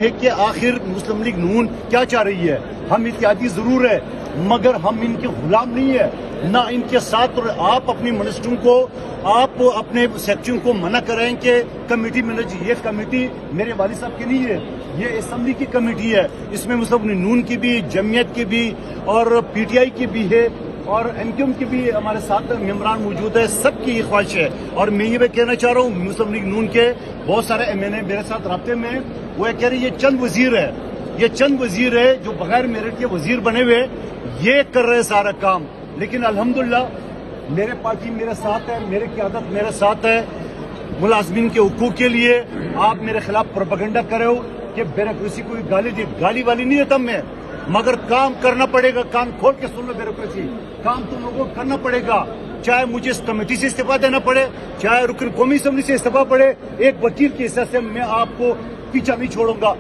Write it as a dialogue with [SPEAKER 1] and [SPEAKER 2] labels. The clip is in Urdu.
[SPEAKER 1] ہے کہ آخر مسلم لیگ نون کیا چاہ رہی ہے. ہم اتحادی ضرور ہے مگر ہم ان کے غلام نہیں ہے نہ ان کے ساتھ. آپ اپنی منسٹروں کو آپ اپنے سیکٹریوں کو منع کریں کہ کمیٹی میں یہ کمیٹی میرے والد صاحب کی نہیں ہے, یہ اسمبلی کی کمیٹی ہے. اس میں مسلم لیگ نون کی بھی, جمعیت کی بھی اور پی ٹی آئی کی بھی ہے اور ایم کیو ایم کی بھی ہمارے ساتھ ممبران موجود ہے. سب کی یہ خواہش ہے اور میں یہ کہنا چاہ رہا ہوں مسلم لیگ نون کے بہت سارے ایم این اے میرے ساتھ رابطے میں وہ کہہ رہے یہ چند وزیر ہے جو بغیر میرٹ کے وزیر بنے ہوئے یہ کر رہے سارا کام. لیکن الحمدللہ میرے پارٹی میرے ساتھ ہے, میرے قیادت میرے ساتھ ہے. ملازمین کے حقوق کے لیے آپ میرے خلاف پروپیگنڈا کرے ہو کہ بیوروکریسی کو گالی والی نہیں دیتا میں, مگر کام کرنا پڑے گا. کان کھول کے سن لو, بیوروکریسی کام تم لوگوں کو کرنا پڑے گا. چاہے مجھے اس کمیٹی سے استعفا دینا پڑے, چاہے رکن قومی اسمبلی سے استعفا پڑے, ایک وکیل کے حصہ سے میں آپ کو پیچھا نہیں چھوڑوں گا.